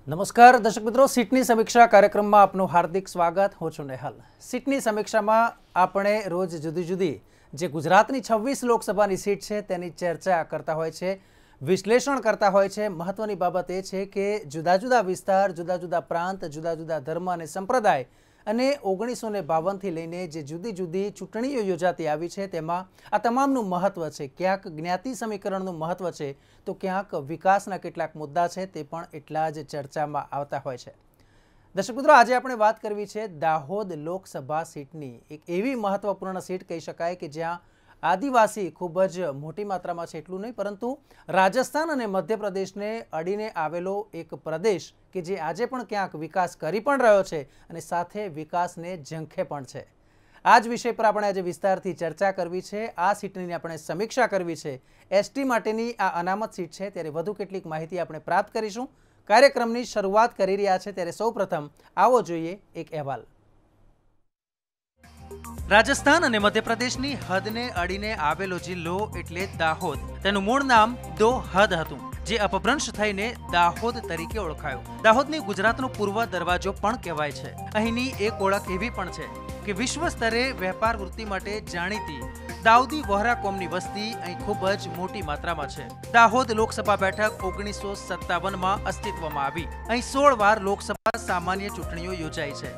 નમસ્કાર દર્શક મિત્રો, સીટની સમીક્ષા કાર્યક્રમમાં આપનું હાર્દિક સ્વાગત. હું છું નેહલ. સીટની સમીક્ષામાં આપણે રોજ જુદી જુદી જે ગુજરાતની 26 લોકસભાની સીટ છે તેની ચર્ચા કરતા હોય છે, વિશ્લેષણ કરતા હોય છે. મહત્વની બાબત એ છે કે જુદા જુદા વિસ્તાર, જુદા જુદા પ્રાંત, જુદા જુદા ધર્મ અને સંપ્રદાય અને 1952થી લઈને જે જુદી જુદી ચૂંટણીઓ યોજાતી આવી છે તેમાં આ તમામનું મહત્વ છે. ક્યાંક જ્ઞાતિ સમીકરણનું મહત્વ છે તો ક્યાંક વિકાસના કેટલાક મુદ્દા છે તે પણ એટલા જ ચર્ચામાં આવતા હોય છે. દર્શક મિત્રો, આજે આપણે વાત કરવી છે દાહોદ લોકસભા સીટની. એક એવી મહત્વપૂર્ણ સીટ કહી શકાય કે જ્યાં આદિવાસી ખૂબ જ મોટી માત્રામાં છે. એટલું નહીં પરંતુ રાજસ્થાન અને મધ્યપ્રદેશને અડીને આવેલો એક પ્રદેશ કે જે આજે પણ ક્યાંક વિકાસ કરી પણ રહ્યો છે અને સાથે વિકાસને ઝંખે પણ છે. આ જ વિષય પર આપણે આજે વિસ્તારથી ચર્ચા કરવી છે. આ સીટની આપણે સમીક્ષા કરવી છે. એસટી માટેની આ અનામત સીટ છે ત્યારે વધુ કેટલીક માહિતી આપણે પ્રાપ્ત કરીશું. કાર્યક્રમની શરૂઆત કરી રહ્યા છે ત્યારે સૌપ્રથમ આવો જોઈએ એક અહેવાલ. રાજસ્થાન અને મધ્યપ્રદેશની હદને અડીને આવેલો જિલ્લો એટલે દાહોદ. તેનું મૂળ નામ દોહદ હતું, જે અપભ્રંશ થઈને દાહોદ તરીકે ઓળખાયો. દાહોદને ગુજરાતનો પૂર્વ દરવાજો પણ કહેવાય છે. અહીંની એક ઓળખ એવી પણ છે કે વિશ્વ સ્તરે વેપાર વૃત્તિ માટે જાણીતી દાઉદી વહોરા કોમની વસ્તી અહીં ખૂબ જ મોટી માત્રામાં છે. દાહોદ લોકસભા બેઠક 1957માં અસ્તિત્વમાં આવી. અહીં 16 વાર લોકસભા સામાન્ય ચૂંટણીઓ યોજાઈ છે,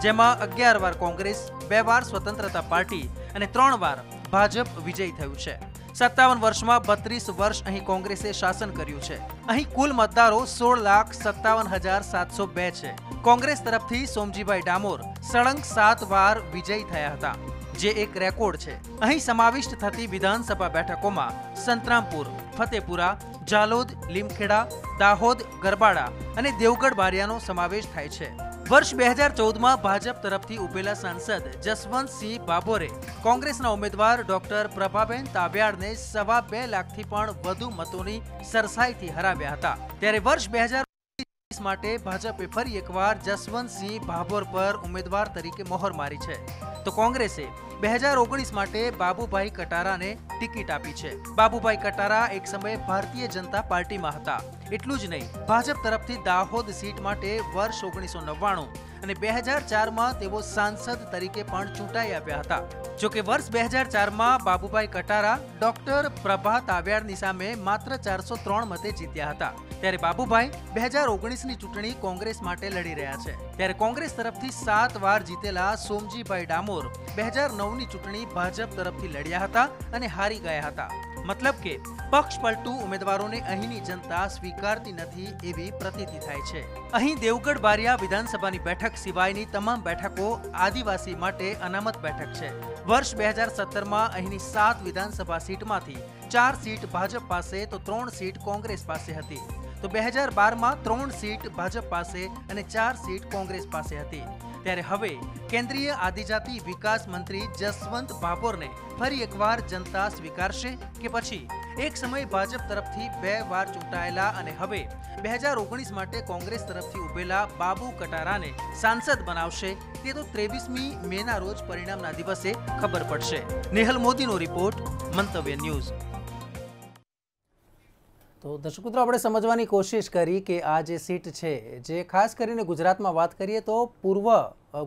જેમાં 11 વાર કોંગ્રેસ, 2 વાર સ્વતંત્રતા પાર્ટી અને 3 વાર ભાજપ વિજયી થયું છે. 57 વર્ષમાં 32 વર્ષ અહીં કોંગ્રેસે શાસન કર્યું છે. અહીં કુલ મતદારો 16,57,702 છે. કોંગ્રેસ તરફથી સોમજીભાઈ ડામોર સળંગ 7 વાર વિજયી થયા હતા, જે એક રેકોર્ડ છે. અહીં સમાવિષ્ટ થતી વિધાનસભા બેઠકોમાં સંતરામપુર, ફતેપુરા, જાલોદ, લીમખેડા, દાહોદ, ગરબાડા અને દેવગઢ બારિયાનો સમાવેશ થાય છે. વર્ષ 2014માં ભાજપ તરફથી ઉભેલા સાંસદ જસવંતસિંહ ભાભોરે કોંગ્રેસના ઉમેદવાર ડોક્ટર પ્રભાબેન તાબિયાડને 2.25 લાખથી પણ વધુ મતોની સરસાઈથી હરાવ્યા હતા. ત્યારે વર્ષ 2020 માટે ભાજપે ફરી એકવાર જસવંતસિંહ ભાભોર પર ઉમેદવાર તરીકે મોહર મારી છે, તો કોંગ્રેસે 2019 માટે બાબુભાઈ કટારાને ટિકિટ આપી છે. બાબુભાઈ કટારા એક સમયે ભારતીય જનતા પાર્ટીમાં હતા. એટલું જ નહીં, ભાજપ તરફથી દાહોદ સીટ માટે વર્ષ 1999 અને 2004માં તેઓ સાંસદ તરીકે પણ ચૂંટાઈ આવ્યા હતા. જોકે વર્ષ 2004માં બાબુભાઈ કટારા ડોક્ટર પ્રભા તાબિયાડની સામે માત્ર 403 મતે જીત્યા હતા. ત્યારે બાબુભાઈ 2019ની ચૂંટણી કોંગ્રેસ માટે લડી રહ્યા છે. ત્યારે કોંગ્રેસ તરફથી 7 વાર જીતેલા સોમજીભાઈ ડામોર 2009ની ચૂંટણી ભાજપ તરફથી લડ્યા હતા અને હારી ગયા હતા. મતલબ કે પક્ષ પલટુ ઉમેદવારોને અહીંની જનતા સ્વીકારતી નથી એવી પ્રતીતિ થાય છે. અહીં દેવગઢ બારિયા વિધાનસભાની બેઠક સિવાયની તમામ બેઠકો આદિવાસી માટે અનામત બેઠક છે. વર્ષ 2017માં અહીંની 7 વિધાનસભા સીટમાંથી 4 સીટ ભાજપ પાસે તો 3 સીટ કોંગ્રેસ પાસે હતી. તો 2012માં 3 સીટ ભાજપ પાસે અને 4 સીટ કોંગ્રેસ પાસે હતી. ત્યારે હવે કેન્દ્રીય આદિજાતિ વિકાસ મંત્રી જસવંત ભાભોરને ફરી એકવાર જનતા સ્વીકારશે કે પછી એક સમય ભાજપ તરફથી 2 વાર ચૂંટાયેલા અને હવે 2019 માટે કોંગ્રેસ તરફથી ઉભેલા બાબુ કટારાને સાંસદ બનાવશે, તે તો 23મી મેના રોજ પરિણામના દિવસે ખબર પડશે. નેહલ મોદીનો રિપોર્ટ, મંતવ્ય ન્યૂઝ. તો દર્શક મિત્રો, આપણે સમજવાની કોશિશ કરી કે આ જે સીટ છે, જે ખાસ કરીને ગુજરાતમાં વાત કરીએ તો પૂર્વ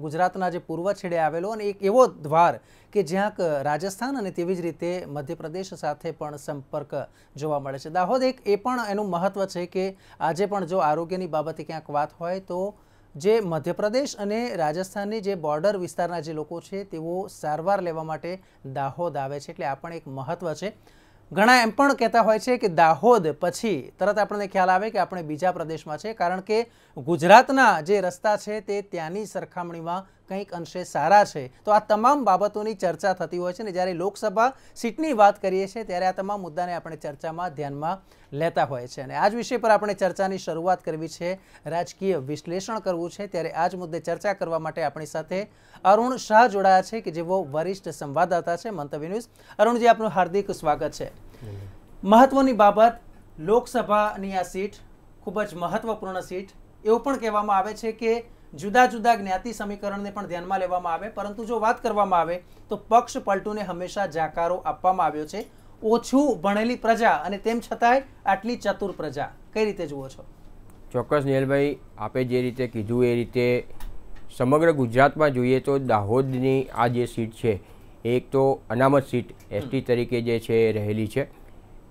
ગુજરાતના જે પૂર્વ છેડે આવેલો અને એક એવો દ્વાર કે જ્યાં રાજસ્થાન અને તેવી જ રીતે મધ્યપ્રદેશ સાથે પણ સંપર્ક જોવા મળે છે. દાહોદ એક એ પણ એનું મહત્વ છે કે આજે પણ જો આરોગ્યની બાબતે ક્યાંક વાત હોય તો જે મધ્યપ્રદેશ અને રાજસ્થાનની જે બોર્ડર વિસ્તારના જે લોકો છે તેઓ સારવાર લેવા માટે દાહોદ આવે છે. એટલે આ પણ એક મહત્વ છે. ઘણા એમ પણ કહેતા હોય છે કે દાહોદ પછી તરત આપણને ખ્યાલ આવે કે આપણે બીજા પ્રદેશમાં છે, કારણ કે ગુજરાતના જે રસ્તા છે તે ત્યાંની સરખામણીમાં કંઈક અંશે સારા છે. તો આ તમામ બાબતોની ચર્ચા થતી હોય છે ને જ્યારે લોકસભા સીટની વાત કરીએ છીએ ત્યારે આ તમામ મુદ્દાને આપણે ચર્ચામાં ધ્યાનમાં લેતા હોય છે. અને આ જ વિષય પર આપણે ચર્ચાની શરૂઆત કરવી છે, રાજકીય વિશ્લેષણ કરવું છે. ત્યારે આ જ મુદ્દે ચર્ચા કરવા માટે આપણી સાથે અરુણ શાહ જોડાયા છે કે જેઓ વરિષ્ઠ સંવાદદાતા છે મંતવ્ય ન્યૂઝ. અરુણજી, આપનું હાર્દિક સ્વાગત છે. મહત્વની બાબત, લોકસભાની આ સીટ ખૂબ જ મહત્વપૂર્ણ સીટ. એવું પણ કહેવામાં આવે છે કે જુદા જુદા જ્ઞાતિ સમીકરણને પણ ધ્યાનમાં લેવામાં આવે, પરંતુ જો વાત કરવામાં આવે તો પક્ષ પલટુને હંમેશા જાકારો આપવામાં આવ્યો છે. ઓછું ભણેલી પ્રજા અને તેમ છતાંય આટલી ચતુર પ્રજા, કઈ રીતે જુઓ છો? ચોક્કસ નિયલભાઈ, આપે જે રીતે કીધું એ રીતે સમગ્ર ગુજરાતમાં જોઈએ તો દાહોદની આ જે સીટ છે એક તો અનામત સીટ એસટી તરીકે જે છે રહેલી છે.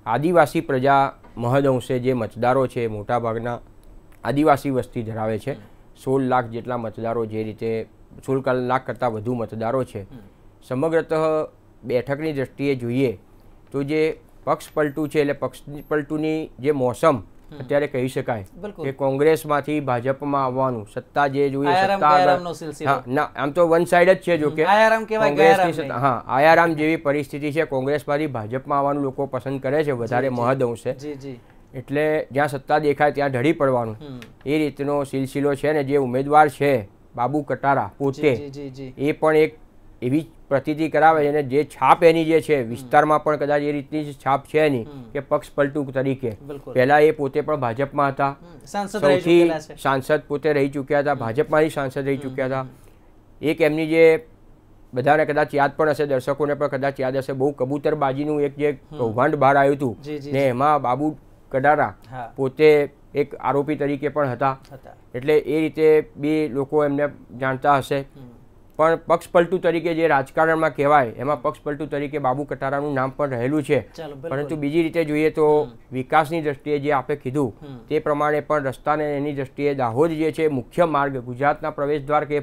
આદિવાસી પ્રજા મહદઅંશે જે મતદારો છે મોટાભાગના આદિવાસી વસ્તી ધરાવે છે. 16 લાખ જેટલા મતદારો, જે રીતે 16 લાખ કરતાં વધુ મતદારો છે. સમગ્રતઃ બેઠકની દ્રષ્ટિએ જોઈએ તો જે પક્ષ પલટું છે એટલે પક્ષ પલટુની જે મોસમ અત્યારે કહી શકાય કે કોંગ્રેસમાંથી ભાજપમાં આવવાનું સત્તા જે જોઈએ ના, આમ તો વન સાઇડ જ છે. જો કે આયારામ જેવી પરિસ્થિતિ છે, કોંગ્રેસમાંથી ભાજપમાં આવવાનું લોકો પસંદ કરે છે વધારે મહદઅંશે. એટલે જ્યાં સત્તા દેખાય ત્યાં ઢળી પડવાનું એ રીતનો સિલસિલો છે. ને જે ઉમેદવાર છે બાબુ કટારા પોતે, એ પણ એક એવી પ્રતીતિ કરાવે છે અને જે છાપ એની જે છે વિસ્તારમાં પણ કદાચ એ રીતની છાપ છે એની કે પક્ષ પલટુ તરીકે. પહેલા એ પોતે પણ ભાજપમાં હતા, સૌથી સાંસદ પોતે રહી ચૂક્યા હતા, ભાજપમાંથી સાંસદ રહી ચૂક્યા હતા. એક એમની જે બધાને કદાચ યાદ પણ હશે, દર્શકોને પણ કદાચ યાદ હશે, બહુ કબૂતરબાજીનું એક જે કૌભાંડ બહાર આવ્યું હતું ને એમાં બાબુ કટારા પોતે એક આરોપી તરીકે પણ હતા. એટલે એ રીતે બે લોકો એમને જાણતા હશે. પણ પક્ષ પલટુ તરીકે જે રાજકારણમાં કહેવાય એમાં પક્ષ પલટુ તરીકે બાબુ કટારાનું નામ પણ રહેલું છે. પરંતુ બીજી રીતે જોઈએ તો વિકાસની દ્રષ્ટિએ જે આપે કીધું તે પ્રમાણે પણ રસ્તાને એની દ્રષ્ટિએ દાહોદ જે છે મુખ્ય માર્ગ, ગુજરાતના પ્રવેશ દ્વાર કે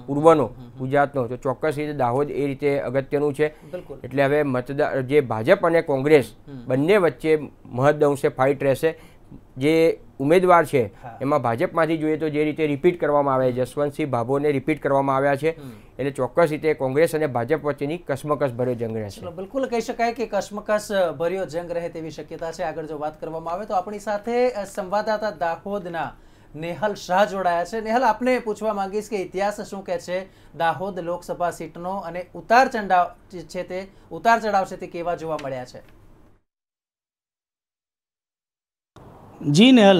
પૂર્વનો ગુજરાતનો, તો ચોક્કસ રીતે દાહોદ એ રીતે અગત્યનું છે. એટલે હવે મતદાર જે ભાજપ અને કોંગ્રેસ બંને વચ્ચે મહદઅંશે ફાઇટ રહેશે. જે ઉમેદવાર છે એમાં ભાજપમાંથી જોઈએ તો જે રીતે રિપીટ કરવામાં આવે, જસવંતસિંહ ભાભોરને રિપીટ કરવામાં આવ્યા છે, એટલે ચોક્કસ રીતે કોંગ્રેસ અને ભાજપ વચ્ચેની કસમકસ ભર્યો જંગ રહેશે. બિલકુલ કહી શકાય કે કસમકસ ભર્યો જંગ રહે તેવી શક્યતા છે. આગળ જો વાત કરવામાં આવે તો આપણી સાથે સંવાદદાતા દાહોદના નેહલ શાહ જોડાયા છે. નેહલ, આપને પૂછવા માંગીશ કે ઇતિહાસ શું કહે છે દાહોદ લોકસભા સીટનો અને ઉતાર ચઢાવ છે તે કેવા જોવા મળ્યા છે? જી નેહલ,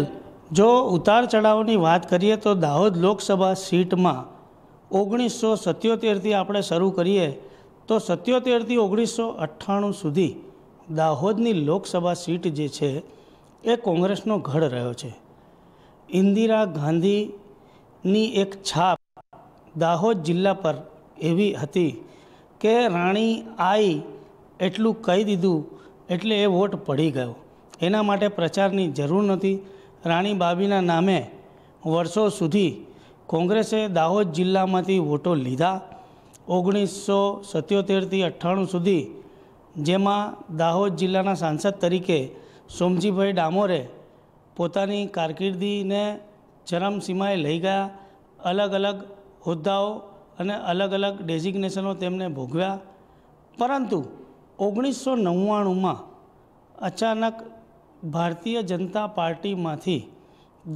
જો ઉતાર ચઢાવની વાત કરીએ તો દાહોદ લોકસભા સીટમાં 1977થી આપણે શરૂ કરીએ તો 77થી 1998 સુધી દાહોદની લોકસભા સીટ જે છે એ કોંગ્રેસનો ગઢ રહ્યો છે. ઇન્દિરા ગાંધીની એક છાપ દાહોદ જિલ્લા પર એવી હતી કે રાણી આઈ એટલું કહી દીધું એટલે એ વોટ પડી ગયો. એના માટે પ્રચારની જરૂર નથી. રાણી બાબીના નામે વર્ષો સુધી કોંગ્રેસે દાહોદ જિલ્લામાંથી વોટો લીધા. 1977થી 98 સુધી, જેમાં દાહોદ જિલ્લાના સાંસદ તરીકે સોમજીભાઈ ડામોરે પોતાની કારકિર્દીને ચરમસીમાએ લઈ ગયા. અલગ અલગ હોદ્દાઓ અને અલગ અલગ ડેઝિગ્નેશનો તેમને ભોગવ્યા. પરંતુ 1999માં અચાનક ભારતીય જનતા પાર્ટીમાંથી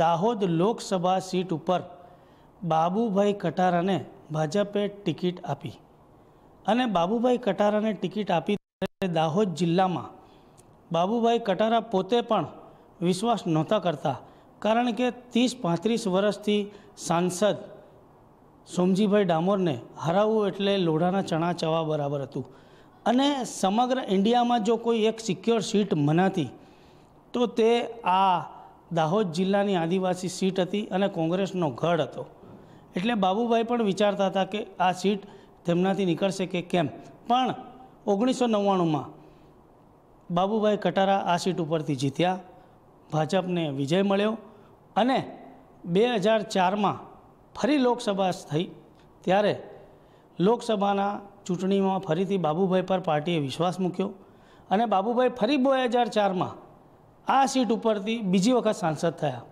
દાહોદ લોકસભા સીટ ઉપર બાબુભાઈ કટારાને ભાજપે ટિકિટ આપી. અને બાબુભાઈ કટારાને ટિકિટ આપી દાહોદ જિલ્લામાં બાબુભાઈ કટારા પોતે પણ વિશ્વાસ નહોતા કરતા, કારણ કે 30-35 વર્ષથી સાંસદ સોમજીભાઈ ડામોરને હરાવવું એટલે લોઢાના ચણા ચવા બરાબર હતું. અને સમગ્ર ઇન્ડિયામાં જો કોઈ એક સિક્યોર સીટ મનાતી તો તે આ દાહોદ જિલ્લાની આદિવાસી સીટ હતી અને કોંગ્રેસનો ગઢ હતો. એટલે બાબુભાઈ પણ વિચારતા હતા કે આ સીટ તેમનાથી નીકળશે કે કેમ. પણ 1999માં બાબુભાઈ કટારા આ સીટ ઉપરથી જીત્યા, ભાજપને વિજય મળ્યો અને 2004માં ફરી લોકસભા થઈ ત્યારે લોકસભાના ચૂંટણીમાં ફરીથી બાબુભાઈ પર પાર્ટીએ વિશ્વાસ મૂક્યો અને બાબુભાઈ ફરી 2004માં આ સીટ ઉપરથી બીજી વખત સાંસદ થયા.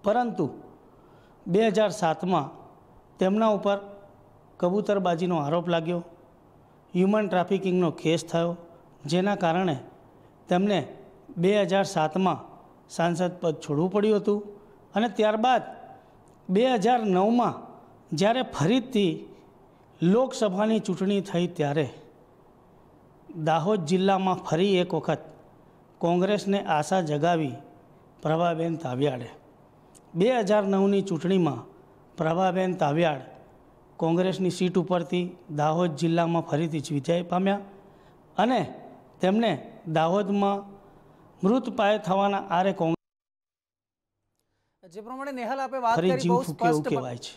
પરંતુ 2007માં તેમના ઉપર કબૂતરબાજીનો આરોપ લાગ્યો, હ્યુમન ટ્રાફિકિંગનો કેસ થયો, જેના કારણે તેમને 2007માં સાંસદ પદ છોડવું પડ્યું હતું. અને ત્યારબાદ 2009માં જ્યારે ફરીથી લોકસભાની ચૂંટણી થઈ ત્યારે દાહોદ જિલ્લામાં ફરી એક વખત કોંગ્રેસને આશા જગાવી પ્રભાબેન તાવિયાડે. 2009ની ચૂંટણીમાં પ્રભાબેન તાવિયાડ કોંગ્રેસની સીટ ઉપરથી દાહોદ જિલ્લામાં ફરીથી વિજય પામ્યા અને તેમને દાહોદમાં મૃત પાયે થવાના આરે જે પ્રમાણે નેહલ આપે વાત ફરી કરી જીવ બહુ ફૂંકે એવું સ્પષ્ટ કહેવાય છે.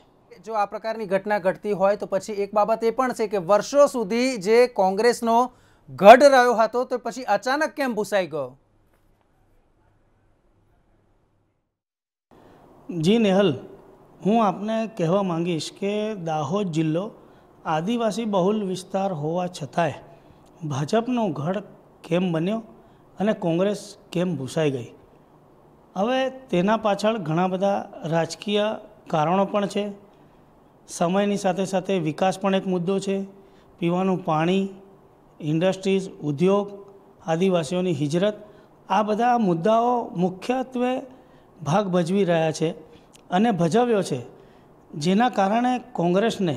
જો આ પ્રકારની ઘટના ઘટતી હોય તો પછી એક બાબત એ પણ છે કે વર્ષો સુધી જે કોંગ્રેસનો ગઢ રહ્યો હતો તો પછી અચાનક કેમ ભૂસાઈ ગયો? જી નેહલ, હું આપને કહેવા માંગીશ કે દાહોદ જિલ્લો આદિવાસી બહુલ વિસ્તાર હોવા છતાંય ભાજપનો ગઢ કેમ બન્યો અને કોંગ્રેસ કેમ ભૂસાઈ ગઈ? હવે તેના પાછળ ઘણા બધા રાજકીય કારણો પણ છે. સમયની સાથે સાથે વિકાસ પણ એક મુદ્દો છે. પીવાનું પાણી, ઇન્ડસ્ટ્રીઝ, ઉદ્યોગ, આદિવાસીઓની હિજરત, આ બધા મુદ્દાઓ મુખ્યત્વે ભાગ ભજવી રહ્યા છે અને ભજવ્યો છે, જેના કારણે કોંગ્રેસને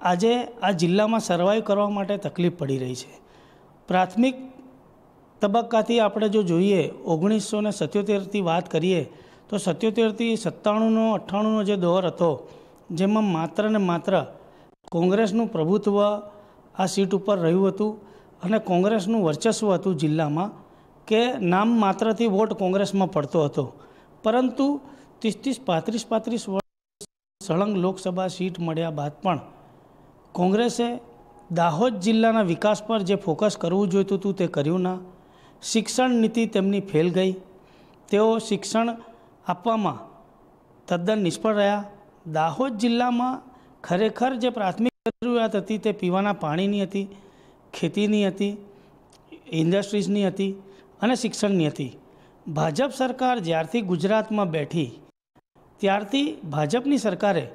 આજે આ જિલ્લામાં સર્વાઈવ કરવા માટે તકલીફ પડી રહી છે. પ્રાથમિક તબક્કાથી આપણે જો જોઈએ 1977થી વાત કરીએ તો 77થી 97નો 98નો જે દોર હતો, જેમાં માત્ર ને માત્ર કોંગ્રેસનું પ્રભુત્વ આ સીટ ઉપર રહ્યું હતું અને કોંગ્રેસનું વર્ચસ્વ હતું જિલ્લામાં, કે નામ માત્રથી વોટ કોંગ્રેસમાં પડતો હતો. પરંતુ 30-35 વર્ષ સળંગ લોકસભા સીટ મળ્યા બાદ પણ કોંગ્રેસે દાહોદ જિલ્લાના વિકાસ પર જે ફોકસ કરવું જોઈતું હતું તે કર્યું ના. શિક્ષણ નીતિ તેમની ફેલ ગઈ. તેઓ શિક્ષણ આપવામાં તદ્દન નિષ્ફળ રહ્યા. દાહોદ જિલ્લામાં ખરેખર જે પ્રાથમિક જરૂરિયાત હતી તે પીવાના પાણીની હતી, ખેતીની હતી, ઇન્ડસ્ટ્રીઝની હતી અને શિક્ષણની હતી. ભાજપ સરકાર જ્યારથી ગુજરાતમાં બેઠી ત્યારથી ભાજપની સરકારે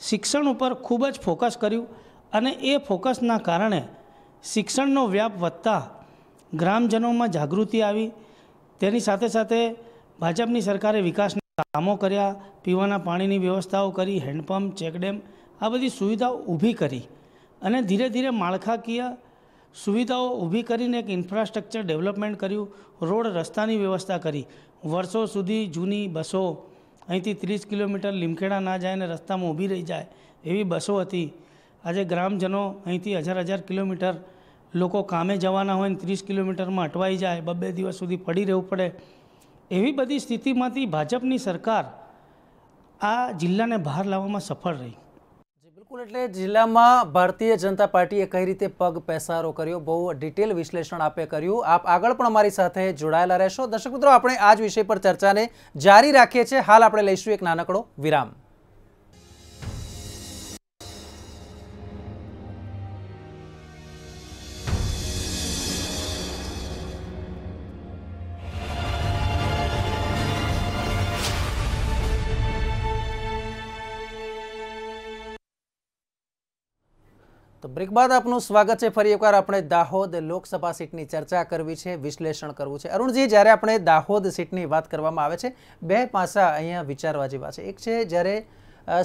શિક્ષણ ઉપર ખૂબ જ ફોકસ કર્યું અને એ ફોકસના કારણે શિક્ષણનો વ્યાપ વધતા ગ્રામજનોમાં જાગૃતિ આવી. તેની સાથે સાથે ભાજપની સરકારે વિકાસના કામો કર્યા, પીવાના પાણીની વ્યવસ્થાઓ કરી, હેન્ડપંપ, ચેકડેમ, આ બધી સુવિધાઓ ઊભી કરી અને ધીરે ધીરે માળખાકીય સુવિધાઓ ઊભી કરીને એક ઇન્ફ્રાસ્ટ્રક્ચર ડેવલપમેન્ટ કર્યું. રોડ રસ્તાની વ્યવસ્થા કરી. વર્ષો સુધી જૂની બસો અહીંથી 30 કિલોમીટર લીમખેડા ના જાય અને રસ્તામાં ઊભી રહી જાય એવી બસો હતી. આજે ગ્રામજનો અહીંથી 1000 કિલોમીટર લોકો કામે જવાના હોય ને 30 કિલોમીટરમાં અટવાઈ જાય, 2 દિવસ સુધી પડી રહેવું પડે. એવી બધી સ્થિતિમાંથી ભાજપની સરકાર આ જિલ્લાને બહાર લાવવામાં સફળ રહી. બિલકુલ, એટલે જિલ્લામાં ભારતીય જનતા પાર્ટીએ કઈ રીતે પગ પેસારો કર્યો, બહુ ડિટેલ વિશ્લેષણ આપે કર્યું. આપ આગળ પણ અમારી સાથે જોડાયેલા રહેશો. દર્શક મિત્રો, આપણે આ જ વિષય પર ચર્ચાને જારી રાખીએ છીએ. હાલ આપણે લઈશું એક નાનકડો વિરામ. તો બ્રેક બાદ આપનું સ્વાગત છે. ફરી એકવાર આપણે દાહોદ લોકસભા સીટની ચર્ચા કરવી છે, વિશ્લેષણ કરવું છે. અરુણજી, જ્યારે આપણે દાહોદ સીટની વાત કરવામાં આવે છે, બે પાસા અહીંયા વિચારવા જેવા છે. એક છે જ્યારે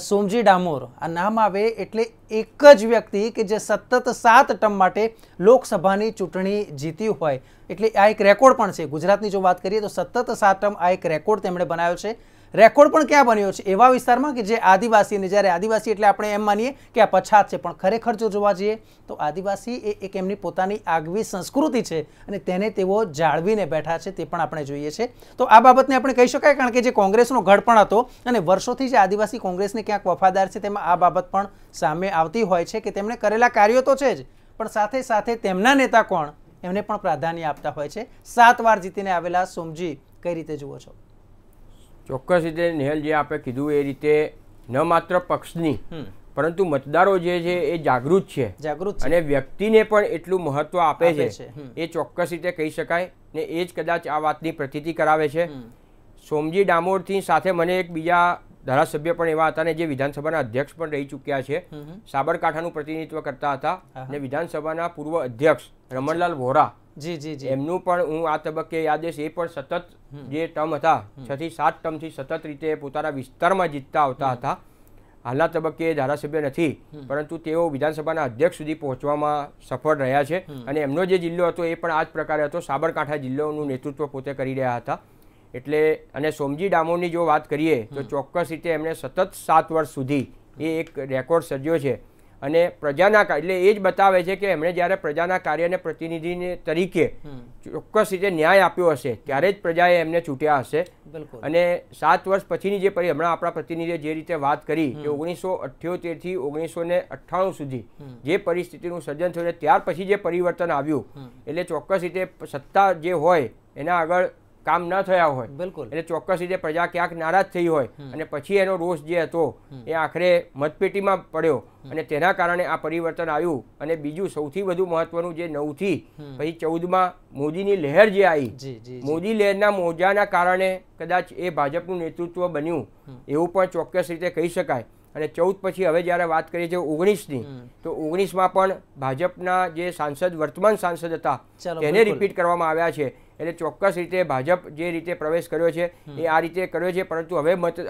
સોમજી ડામોર આ નામ આવે એટલે એક જ વ્યક્તિ કે જે સતત 7 ટર્મ માટે લોકસભાની ચૂંટણી જીતી હોય, એટલે આ એક રેકોર્ડ પણ છે. ગુજરાતની જો વાત કરીએ તો સતત 7 ટર્મ આ એક રેકોર્ડ તેમણે બનાવ્યો છે. રેકોર્ડ પણ ક્યાં બન્યો છે? એવા વિસ્તારમાં કે જે આદિવાસીને, જ્યારે આદિવાસી એટલે આપણે એમ માનીએ કે આ પછાત છે, પણ ખરેખર જો જોવા જઈએ તો આદિવાસી એ એક એમની પોતાની આગવી સંસ્કૃતિ છે અને તેને તેઓ જાળવીને બેઠા છે, તે પણ આપણે જોઈએ છે. તો આ બાબતને આપણે કહી શકાય, કારણ કે જે કોંગ્રેસનો ગઢ પણ હતો અને વર્ષોથી જે આદિવાસી કોંગ્રેસને ક્યાંક વફાદાર છે, તેમાં આ બાબત પણ સામે આવતી હોય છે કે તેમણે કરેલા કાર્યો તો છે જ, પણ સાથે સાથે તેમના નેતા કોણ એમને પણ પ્રાધાન્ય આપતા હોય છે. 7 વાર જીતીને આવેલા સોમજી, કઈ રીતે જુઓ છો? ચોક્કસ રીતે નેહલ, જે આપણે કીધું એ રીતે ન માત્ર પક્ષની પરંતુ મતદારો જે છે એ જાગૃત છે અને વ્યક્તિને પણ એટલું મહત્વ આપે છે, એ ચોક્કસ રીતે કહી શકાય. ને એ જ કદાચ આ વાતની પ્રતીતિ કરાવે છે. સોમજી ડામોરથી સાથે મને એક બીજા ધારાસભ્ય પણ એવા હતા ને જે વિધાનસભાના અધ્યક્ષ પણ રહી ચૂક્યા છે, સાબરકાંઠાનું પ્રતિનિધિત્વ કરતા હતા અને વિધાનસભાના પૂર્વ અધ્યક્ષ રમણલાલ વોરા, એમનું પણ હું આ તબક્કે યાદ છે. એ પણ સતત જે ટર્મ હતા 6 થી 7 ટર્મથી સતત રીતે પોતાના વિસ્તારમાં જીતતા આવતા હતા. હાલના તબક્કે ધારાસભ્ય નથી, પરંતુ તેઓ વિધાનસભાના અધ્યક્ષ સુધી પહોંચવામાં સફળ રહ્યા છે અને એમનો જે જિલ્લો હતો એ પણ આ જ પ્રકારે હતો. સાબરકાંઠા જિલ્લોનું નેતૃત્વ પોતે કરી રહ્યા હતા. એટલે અને સોમજી ડામોરની જો વાત કરીએ તો ચોક્કસ રીતે એમણે સતત 7 વર્ષ સુધી એ એક રેકોર્ડ સર્જ્યો છે. અને પ્રજાના એટલે એ જ બતાવે છે કે એમણે જ્યારે પ્રજાના કાર્યને પ્રતિનિધિને તરીકે ચોક્કસ રીતે ન્યાય આપ્યો હશે ત્યારે જ પ્રજાએ એમને ચૂંટ્યા હશે. અને 7 વર્ષ પછીની જે હમણાં આપણા પ્રતિનિધિએ જે રીતે વાત કરી કે 1978 થી 1998 સુધી જે પરિસ્થિતિનું સર્જન થયું ત્યાર પછી જે પરિવર્તન આવ્યું એટલે ચોક્કસ રીતે સત્તા જે હોય એના આગળ કામ ન થયા હોય એટલે ચોક્કસ રીતે પ્રજા ક્યાંક નારાજ થઈ હોય અને પછી એનો રોષ જે હતો એ આખરે મતપેટીમાં પડ્યો અને તેના કારણે આ પરિવર્તન આવ્યું. અને બીજું સૌથી વધુ મહત્વનું જે 9 થી પછી 14માં મોદીની લહેર જે આવી, મોદી લહેરના મોજાના કારણે કદાચ એ ભાજપનું નેતૃત્વ બન્યું એવું પણ ચોક્કસ રીતે કહી શકાય. અને 14 પછી હવે જ્યારે વાત કરીએ છીએ 19ની તો 19માં પણ ભાજપના જે સાંસદ વર્તમાન સાંસદ હતા તેને રિપીટ કરવામાં આવ્યા છે. એટલે ચોક્કસ રીતે ભાજપ જે રીતે પ્રવેશ કર્યો છે એ આ રીતે કર્યો છે. પરંતુ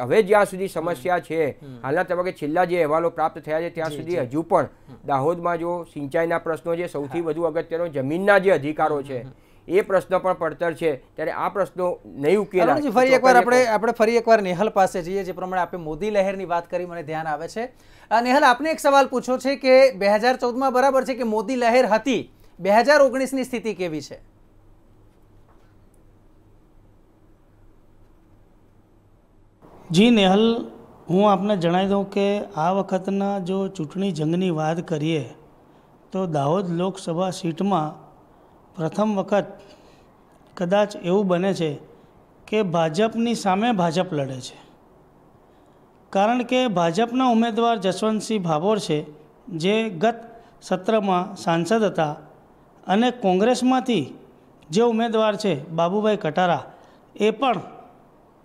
હવે જ્યાં સુધી સમસ્યા છે હાલના તબક્કે છેલ્લા જે અહેવાલો પ્રાપ્ત થયા છે ત્યાં સુધી હજુ પણ દાહોદમાં જો સિંચાઈના પ્રશ્નો છે, સૌથી વધુ અગત્યનો જમીનના જે અધિકારો છે એ પ્રશ્ન પણ પડતર છે. ત્યારે આ પ્રશ્નો નહીં ઉકેલાય. ફરી એકવાર આપણે ફરી એકવાર નેહલ પાસે જઈએ. જે પ્રમાણે આપણે મોદી લહેરની વાત કરી મને ધ્યાન આવે છે. નેહલ, આપને એક સવાલ પૂછો છે કે 2014માં બરાબર છે કે મોદી લહેર હતી, 2019ની સ્થિતિ કેવી છે? જી નેહલ, હું આપને જણાવી દઉં કે આ વખતના જો ચૂંટણી જંગની વાત કરીએ તો દાહોદ લોકસભા સીટમાં પ્રથમ વખત કદાચ એવું બને છે કે ભાજપની સામે ભાજપ લડે છે. કારણ કે ભાજપના ઉમેદવાર જસવંતસિંહ ભાભોર છે જે ગત સત્રમાં સાંસદ હતા અને કોંગ્રેસમાંથી જે ઉમેદવાર છે બાબુભાઈ કટારા એ પણ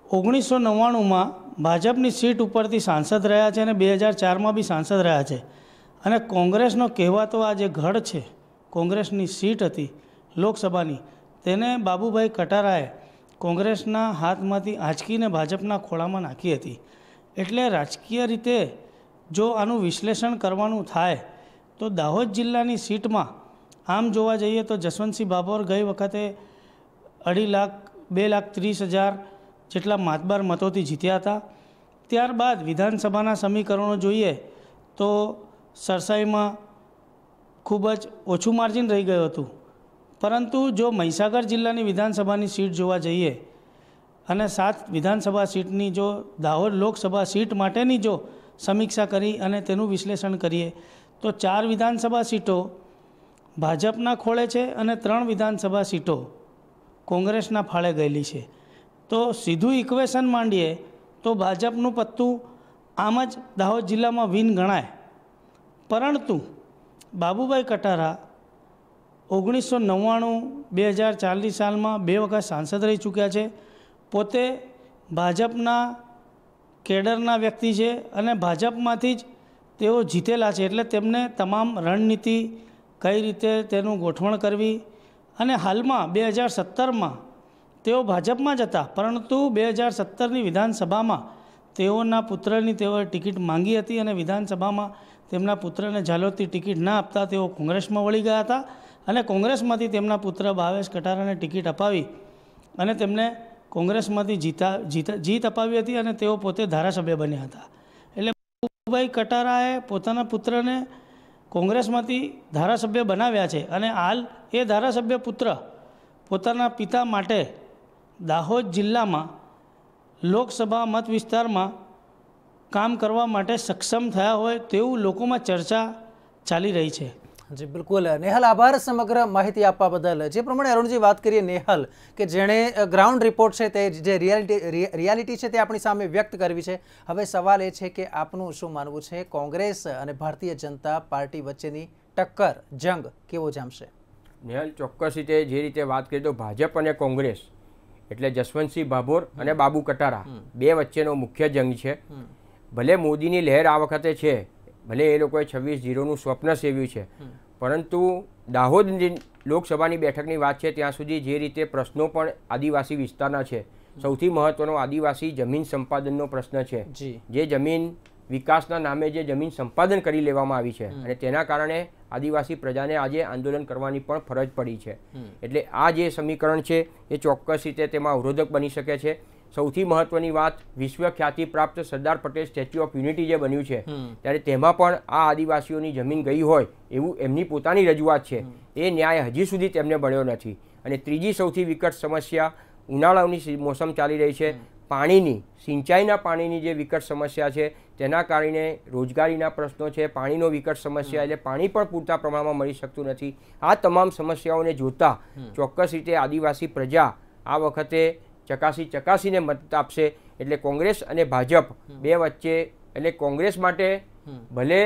1999માં ભાજપની સીટ ઉપરથી સાંસદ રહ્યા છે અને 2004માં બી સાંસદ રહ્યા છે. અને કોંગ્રેસનો કહેવાતો આ જે ગઢ છે, કોંગ્રેસની સીટ હતી લોકસભાની, તેને બાબુભાઈ કટારાએ કોંગ્રેસના હાથમાંથી આંચકીને ભાજપના ખોળામાં નાખી હતી. એટલે રાજકીય રીતે જો આનું વિશ્લેષણ કરવાનું થાય તો દાહોદ જિલ્લાની સીટમાં આમ જોવા જઈએ તો જસવંતસિંહ ભાભોર ગઈ વખતે 2,30,000 જેટલા માતબાર મતોથી જીત્યા હતા. ત્યારબાદ વિધાનસભાના સમીકરણો જોઈએ તો સરસાઈમાં ખૂબ જ ઓછું માર્જિન રહી ગયું હતું. પરંતુ જો મહીસાગર જિલ્લાની વિધાનસભાની સીટ જોવા જઈએ અને 7 વિધાનસભા સીટની જો દાહોદ લોકસભા સીટ માટેની જો સમીક્ષા કરી અને તેનું વિશ્લેષણ કરીએ તો 4 વિધાનસભા સીટો ભાજપના ખોળે છે અને 3 વિધાનસભા સીટો કોંગ્રેસના ફાળે ગયેલી છે. તો સીધું ઇક્વેશન માંડીએ તો ભાજપનું પત્તું આમ જ દાહોદ જિલ્લામાં વિન ગણાય. પરંતુ બાબુભાઈ કટારા 1999-2004 સાલમાં 2 વખત સાંસદ રહી ચૂક્યા છે. પોતે ભાજપના કેડરના વ્યક્તિ છે અને ભાજપમાંથી જ તેઓ જીતેલા છે. એટલે તેમને તમામ રણનીતિ કઈ રીતે તેનું ગોઠવણ કરવી અને હાલમાં 2017માં તેઓ ભાજપમાં જ હતા. પરંતુ 2017ની વિધાનસભામાં તેઓના પુત્રની તેઓએ ટિકિટ માંગી હતી અને વિધાનસભામાં તેમના પુત્રને ઝાલોદથી ટિકિટ ના આપતા તેઓ કોંગ્રેસમાં વળી ગયા હતા અને કોંગ્રેસમાંથી તેમના પુત્ર ભાવેશ કટારાને ટિકિટ અપાવી અને તેમને કોંગ્રેસમાંથી જીત અપાવી હતી અને તેઓ પોતે ધારાસભ્ય બન્યા હતા. એટલે બાબુભાઈ કટારાએ પોતાના પુત્રને કોંગ્રેસમાંથી ધારાસભ્ય બનાવ્યા છે અને હાલ એ ધારાસભ્ય પુત્ર પોતાના પિતા માટે દાહોદ જિલ્લામાં લોકસભા મત વિસ્તારમાં કામ કરવા માટે સક્ષમ થયા હોય તેવું લોકોમાં ચર્ચા ચાલી રહી છે. જી બિલકુલ નેહલ, આભાર સમગ્ર માહિતી આપવા બદલ. જે પ્રમાણે અરુણજી વાત કરીએ નેહલ કે જેણે ગ્રાઉન્ડ રિપોર્ટ છે તે જે રિયાલિટી છે તે આપણી સામે વ્યક્ત કરવી છે. હવે સવાલ એ છે કે આપનું શું માનવું છે, કોંગ્રેસ અને ભારતીય જનતા પાર્ટી વચ્ચેની ટક્કર જંગ કેવો જામશે? નેહલ, ચોક્કસ રીતે જે રીતે વાત કરીએ તો ભાજપ અને કોંગ્રેસ એટલે જસવંતસિંહ ભાભોર અને બાબુ કટારા બે વચ્ચેનો મુખ્ય જંગ છે. ભલે મોદીની લહેર આ વખતે છે, ભલે એ લોકોએ 26-0નું સ્વપ્ન સેવ્યું છે, પરંતુ દાહોદ લોકસભાની બેઠકની વાત છે ત્યાં સુધી જે રીતે પ્રશ્નો પણ આદિવાસી વિસ્તારના છે, સૌથી મહત્વનો આદિવાસી જમીન સંપાદનનો પ્રશ્ન છે. જે જમીન વિકાસના નામે જે જમીન સંપાદન કરી લેવામાં આવી છે અને તેના કારણે આદિવાસી પ્રજાને આજે આંદોલન કરવાની પણ ફરજ પડી છે. એટલે આ જે સમીકરણ છે એ ચોક્કસ રીતે તેમાં અવરોધક બની શકે છે. સૌથી મહત્વની વાત, વિશ્વ ખ્યાતિ પ્રાપ્ત Sardar Patel statue of unity જે બન્યું છે ત્યારે તેમાં પણ આ આદિવાસીઓની જમીન ગઈ હોય એવું એમની પોતાની રજૂઆત છે. એ ન્યાય હજી સુધી તેમને મળ્યો નથી. અને ત્રીજી સૌથી વિકટ સમસ્યા, ઉનાળાની મોસમ ચાલી રહી છે, પાણીની, સિંચાઈના પાણીની જે વિકટ સમસ્યા છે તેના કારણે રોજગારીના પ્રશ્નો છે, પાણીનો વિકટ સમસ્યા, એટલે પાણી પણ પૂરતા પ્રમાણમાં મળી શકતું નથી. આ તમામ સમસ્યાઓને જોતા ચોક્કસ રીતે આદિવાસી પ્રજા આ વખતે ચકાસીને મત આપશે. એટલે કોંગ્રેસ અને ભાજપ બે વચ્ચે, એટલે કોંગ્રેસ માટે ભલે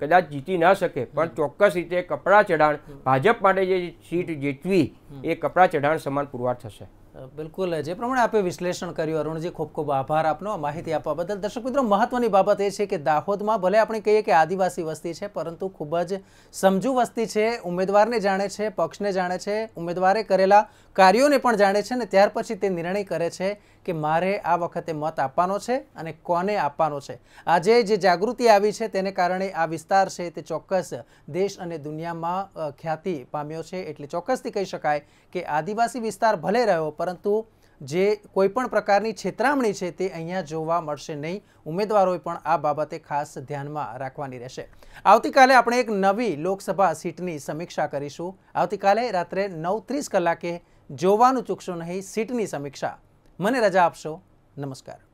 કદાચ જીતી ન શકે પણ ચોક્કસ રીતે કપડા ચઢાણ, ભાજપ માટે જે સીટ જીતવી એ કપડા ચઢાણ સમાન પુરવાર થશે. બિલકુલ, જે પ્રમાણે આપે વિશ્લેષણ કર્યું અરુણજી, ખૂબ ખૂબ આભાર આપનો માહિતી આપવા બદલ. દર્શક મિત્રો, મહત્વની બાબત એ છે કે દાહોદમાં ભલે આપણે કહીએ કે આદિવાસી વસ્તી છે પરંતુ ખૂબ જ સમજુ વસ્તી છે. ઉમેદવારને જાણે છે, પક્ષને જાણે છે, ઉમેદવારે કરેલા કાર્યોને પણ જાણે છે ને ત્યાર પછી તે નિર્ણય કરે છે કે મારે આ વખતે મત આપવાનો છે અને કોને આપવાનો છે. આજે જે જાગૃતિ આવી છે તેને કારણે આ વિસ્તાર છે તે ચોક્કસ દેશ અને દુનિયામાં ખ્યાતિ પામ્યો છે. એટલે ચોક્કસથી કહી શકાય કે આદિવાસી વિસ્તાર ભલે રહ્યો પરંતુ જે કોઈપણ પ્રકારની છેતરામણી છે તે અહીંયા જોવા મળશે નહીં. ઉમેદવારોએ પણ આ બાબતે ખાસ ધ્યાનમાં રાખવાની રહેશે. આવતીકાલે આપણે એક નવી લોકસભા સીટની સમીક્ષા કરીશું. આવતીકાલે રાત્રે 9:30 કલાકે જોવાનું ચૂકશો નહીં સીટની સમીક્ષા. મને રજા આપશો. નમસ્કાર.